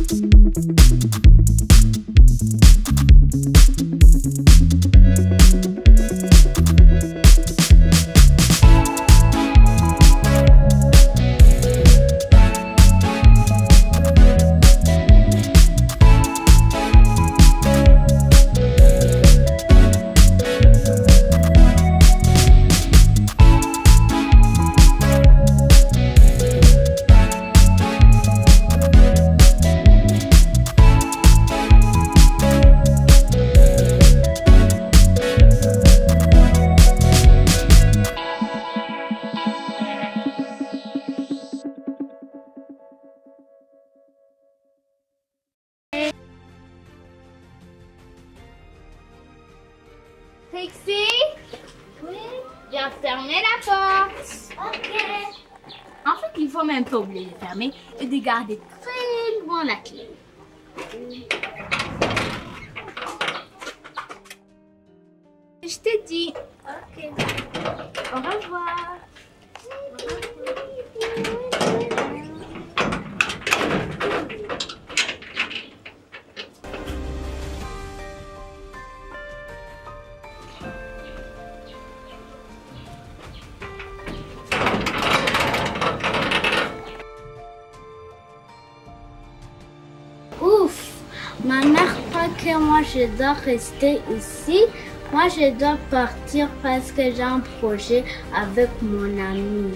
Trixie? Oui? Viens fermer la porte. Ok. En fait, il faut même pas oublier de fermer et de garder très loin la clé. Je t'ai dit. Ok. Au revoir. Ouf, ma mère croit que moi je dois rester ici. Moi je dois partir parce que j'ai un projet avec mon ami.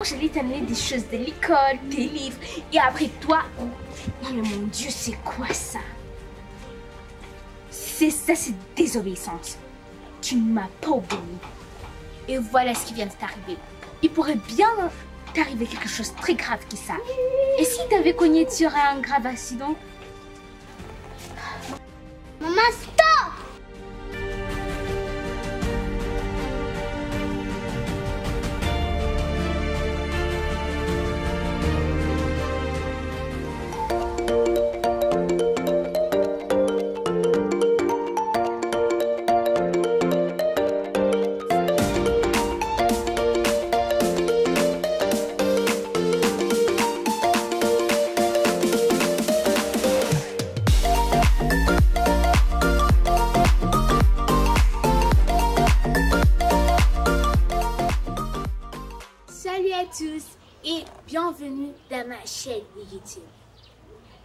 Je vais t'amener des choses de l'école, des livres, et après toi... Non mais mon Dieu, c'est quoi ça? C'est désobéissance. Tu ne m'as pas obéi. Et voilà ce qui vient de t'arriver. Il pourrait bien t'arriver quelque chose de très grave qui ça. Et si t'avais cogné sur un grave accident? Maman, stop! Salut à tous et bienvenue dans ma chaîne YouTube.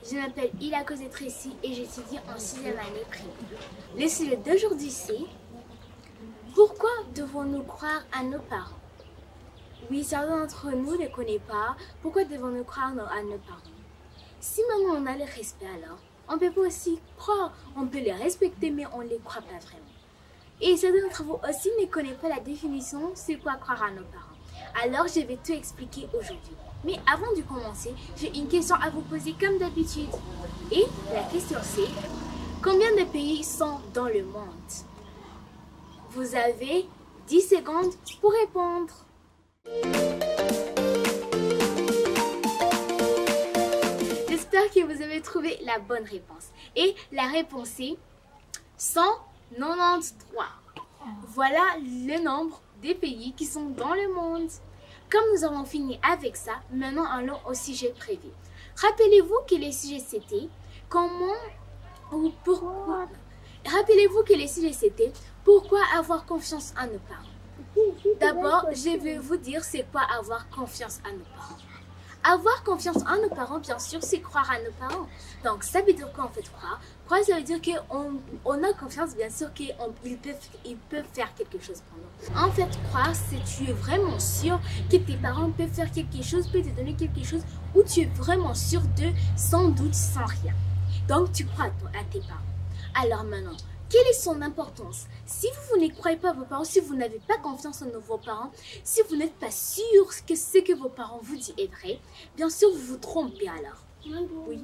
Je m'appelle Ila Cosette Tracy et j'étudie en 6e année primaire. Le sujet d'aujourd'hui c'est pourquoi devons-nous croire à nos parents? Oui, certains d'entre nous ne connaissent pas. Pourquoi devons-nous croire à nos parents? Si maintenant on a le respect alors, on peut pas aussi croire, on peut les respecter mais on ne les croit pas vraiment. Et certains d'entre vous aussi ne connaissent pas la définition c'est quoi croire à nos parents. Alors je vais tout expliquer aujourd'hui. Mais avant de commencer, j'ai une question à vous poser comme d'habitude. Et la question c'est, combien de pays sont dans le monde? Vous avez 10 secondes pour répondre. J'espère que vous avez trouvé la bonne réponse. Et la réponse est 193. Voilà le nombre des pays qui sont dans le monde. Comme nous avons fini avec ça, maintenant allons au sujet prévu. Rappelez-vous que le sujet c'était comment ou pourquoi. Rappelez-vous que le sujet c'était pourquoi avoir confiance en nos parents. D'abord, je vais vous dire c'est quoi avoir confiance en nos parents. Avoir confiance en nos parents, bien sûr, c'est croire à nos parents. Donc, ça veut dire quoi en fait croire? Croire, ça veut dire qu'on a confiance, bien sûr, qu'ils peuvent faire quelque chose pour nous. En fait, croire, c'est tu es vraiment sûr que tes parents peuvent faire quelque chose, peuvent te donner quelque chose, ou tu es vraiment sûr de, sans doute, sans rien. Donc, tu crois à tes parents. Alors maintenant, quelle est son importance? Si vous ne croyez pas à vos parents, si vous n'avez pas confiance en vos parents, si vous n'êtes pas sûr que ce que vos parents vous disent est vrai, bien sûr vous vous trompez alors. Oui,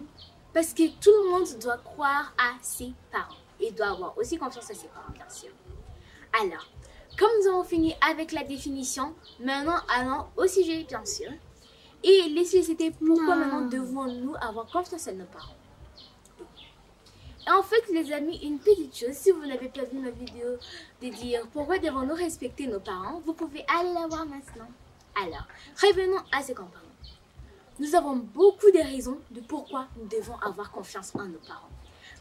parce que tout le monde doit croire à ses parents et doit avoir aussi confiance à ses parents, bien sûr. Alors, comme nous avons fini avec la définition, maintenant allons au sujet, bien sûr. Et le sujet c'était pourquoi maintenant devons-nous avoir confiance en nos parents? En fait, les amis, une petite chose, si vous n'avez pas vu ma vidéo de dire pourquoi devons-nous respecter nos parents, vous pouvez aller la voir maintenant. Alors, revenons à ce qu'on parle. Nous avons beaucoup de raisons de pourquoi nous devons avoir confiance en nos parents.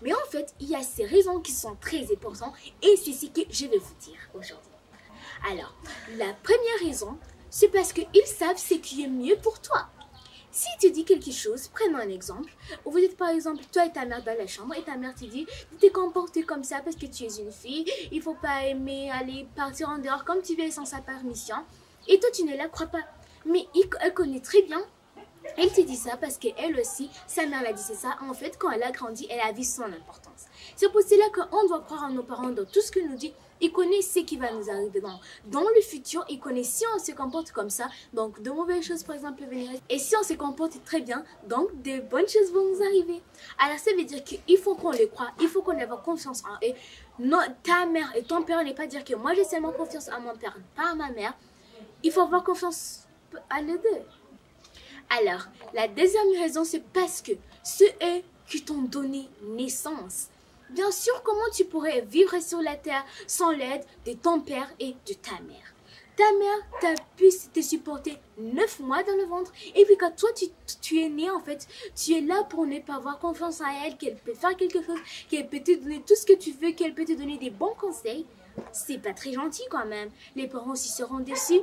Mais en fait, il y a ces raisons qui sont très importantes et c'est ce que je vais vous dire aujourd'hui. Alors, la première raison, c'est parce qu'ils savent ce qui est mieux pour toi. Si tu dis quelque chose, prenons un exemple, où vous êtes par exemple, toi et ta mère dans la chambre, et ta mère te dit, tu t'es comporté comme ça parce que tu es une fille, il ne faut pas aimer aller partir en dehors comme tu veux sans sa permission, et toi tu ne la crois pas. Mais elle connaît très bien, elle te dit ça parce qu'elle aussi, sa mère l'a dit c'est ça, en fait quand elle a grandi, elle a vu son importance. C'est pour cela qu'on doit croire en nos parents dans tout ce qu'ils nous disent. Ils connaissent ce qui va nous arriver dans le futur. Ils connaissent si on se comporte comme ça, donc de mauvaises choses par exemple peuvent venir. Et si on se comporte très bien, donc de bonnes choses vont nous arriver. Alors ça veut dire qu'il faut qu'on les croie, il faut qu'on ait confiance en eux. Ta mère et ton père n'est pas dire que moi j'ai seulement confiance à mon père, pas à ma mère. Il faut avoir confiance à les deux. Alors, la deuxième raison c'est parce que c'est eux qui t'ont donné naissance. Bien sûr, comment tu pourrais vivre sur la terre sans l'aide de ton père et de ta mère? Ta mère t'a pu te supporter 9 mois dans le ventre. Et puis quand toi, tu es né, en fait, tu es là pour ne pas avoir confiance en elle, qu'elle peut faire quelque chose, qu'elle peut te donner tout ce que tu veux, qu'elle peut te donner des bons conseils. C'est pas très gentil quand même. Les parents aussi seront déçus.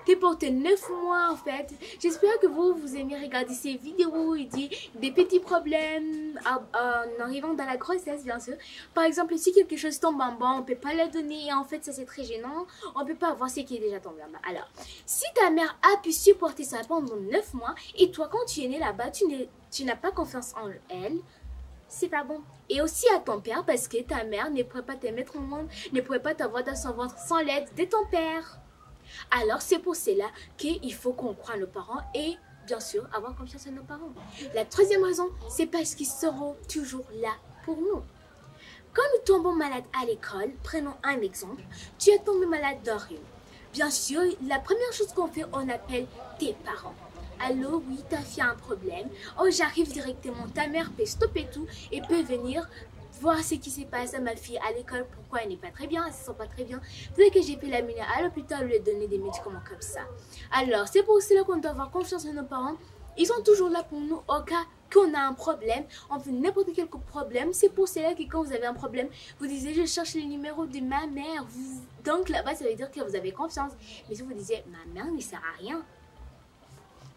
T'es porté 9 mois en fait. J'espère que vous aimez regarder ces vidéos où il dit des petits problèmes en arrivant dans la grossesse bien sûr. Par exemple si quelque chose tombe en bas, on peut pas la donner et en fait ça c'est très gênant. On peut pas avoir ce qui est déjà tombé en bas. Alors, si ta mère a pu supporter ça pendant 9 mois et toi quand tu es né là-bas, tu n'as pas confiance en elle, c'est pas bon. Et aussi à ton père parce que ta mère ne pourrait pas te mettre au monde, ne pourrait pas t'avoir dans son ventre sans l'aide de ton père. Alors c'est pour cela qu'il faut qu'on croie nos parents et bien sûr avoir confiance en nos parents. La troisième raison, c'est parce qu'ils seront toujours là pour nous. Quand nous tombons malades à l'école, prenons un exemple, tu es tombé malade d'un rhume. Bien sûr, la première chose qu'on fait, on appelle tes parents. Allô, oui, ta fille a un problème. Oh, j'arrive directement. Ta mère peut stopper tout et peut venir voir ce qui se passe à ma fille à l'école, pourquoi elle n'est pas très bien, elle se sent pas très bien. Peut-être que j'ai pu l'amener à l'hôpital, lui donner des médicaments comme ça. Alors, c'est pour cela qu'on doit avoir confiance en nos parents. Ils sont toujours là pour nous au cas qu'on a un problème. On fait n'importe quel problème. C'est pour cela que quand vous avez un problème, vous disiez je cherche le numéro de ma mère. Donc là-bas, ça veut dire que vous avez confiance. Mais si vous disiez ma mère ne sert à rien,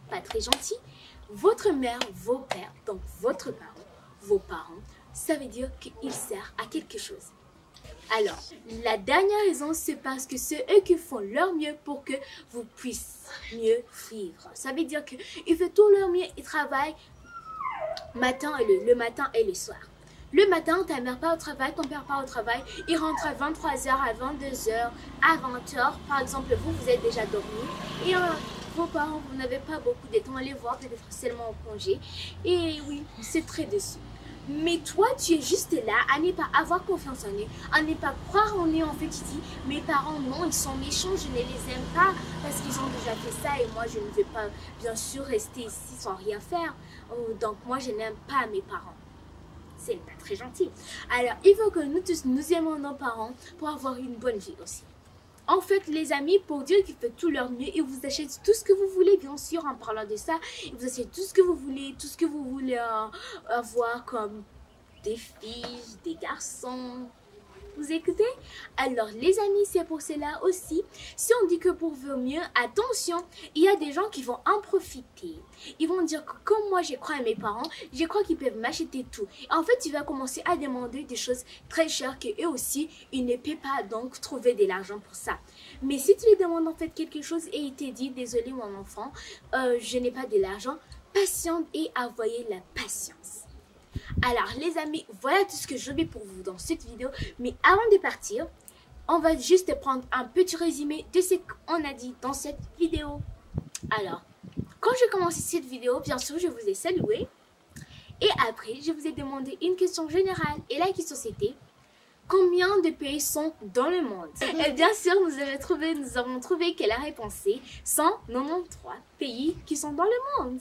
pas très gentil, votre mère, vos pères, donc votre parent, vos parents, ça veut dire qu'ils servent à quelque chose. Alors, la dernière raison, c'est parce que c'est eux qui font leur mieux pour que vous puissiez mieux vivre. Ça veut dire qu'ils font tout leur mieux, ils travaillent le matin et le soir. Le matin, ta mère part au travail, ton père part au travail, il rentre à 23h, à 22h, à 20h. Par exemple, vous êtes déjà dormi et vos parents, vous n'avez pas beaucoup de temps à les voir, peut-être seulement au congé. Et oui, c'est très déçu. Mais toi, tu es juste là à ne pas avoir confiance en eux, à ne pas croire en eux. En fait, tu dis, mes parents, non, ils sont méchants, je ne les aime pas parce qu'ils ont déjà fait ça et moi, je ne vais pas, bien sûr, rester ici sans rien faire. Donc, moi, je n'aime pas mes parents. C'est pas très gentil. Alors, il faut que nous tous, nous aimons nos parents pour avoir une bonne vie aussi. En fait, les amis, pour dire qu'ils font tout leur mieux, ils vous achètent tout ce que vous voulez, bien sûr, en parlant de ça. Ils vous achètent tout ce que vous voulez avoir comme des filles, des garçons. Vous écoutez? Alors, les amis, c'est pour cela aussi. Si on dit que pour vos mieux, attention, il y a des gens qui vont en profiter. Ils vont dire que comme moi, je crois à mes parents, je crois qu'ils peuvent m'acheter tout. Et en fait, tu vas commencer à demander des choses très chères qu'eux aussi, ils ne peuvent pas donc trouver de l'argent pour ça. Mais si tu lui demandes en fait quelque chose et il te dit, désolé mon enfant, je n'ai pas de l'argent, patiente et envoyez la patience. Alors les amis, voilà tout ce que je vais pour vous dans cette vidéo. Mais avant de partir, on va juste prendre un petit résumé de ce qu'on a dit dans cette vidéo. Alors, quand j'ai commencé cette vidéo, bien sûr, je vous ai salué. Et après, je vous ai demandé une question générale. Et la question c'était, combien de pays sont dans le monde? Et bien sûr, nous avons trouvé que la réponse est 193 pays qui sont dans le monde.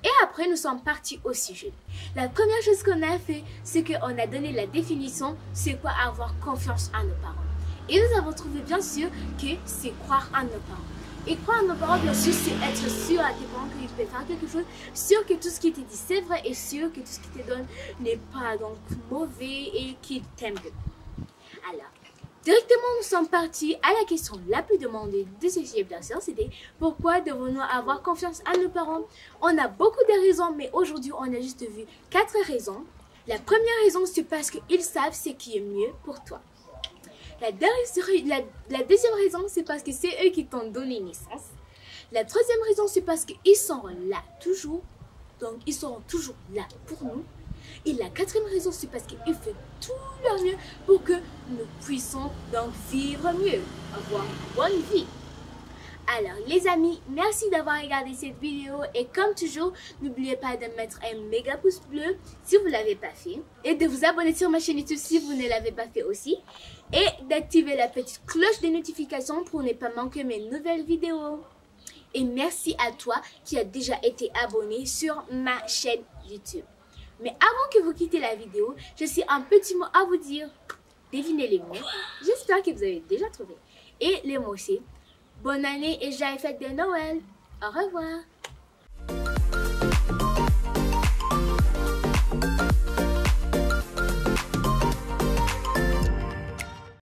Et après, nous sommes partis au sujet. La première chose qu'on a fait, c'est qu'on a donné la définition, c'est quoi avoir confiance en nos parents. Et nous avons trouvé bien sûr que c'est croire en nos parents. Et croire en nos parents, bien sûr, c'est être sûr à tes parents qu'ils peuvent faire quelque chose, sûr que tout ce qui te dit c'est vrai et sûr que tout ce qu'ils te donnent n'est pas donc mauvais et qu'ils t'aiment beaucoup. Alors, directement, nous sommes partis à la question la plus demandée de ce sujet, bien sûr, c'était pourquoi devons-nous avoir confiance à nos parents? On a beaucoup de raisons, mais aujourd'hui, on a juste vu 4 raisons. La première raison, c'est parce qu'ils savent ce qui est mieux pour toi. La deuxième raison, c'est parce que c'est eux qui t'ont donné naissance. La troisième raison, c'est parce qu'ils sont là toujours. Donc, ils seront toujours là pour nous. Et la quatrième raison, c'est parce qu'ils font tout leur mieux pour que nous puissions donc vivre mieux, avoir une bonne vie. Alors les amis, merci d'avoir regardé cette vidéo et comme toujours, n'oubliez pas de mettre un méga pouce bleu si vous ne l'avez pas fait et de vous abonner sur ma chaîne YouTube si vous ne l'avez pas fait aussi et d'activer la petite cloche de notification pour ne pas manquer mes nouvelles vidéos. Et merci à toi qui a déjà été abonné sur ma chaîne YouTube. Mais avant que vous quittez la vidéo, je suis un petit mot à vous dire. Devinez les mots. J'espère que vous avez déjà trouvé. Et les mots c'est bonne année et joyeuses fêtes de Noël. Au revoir.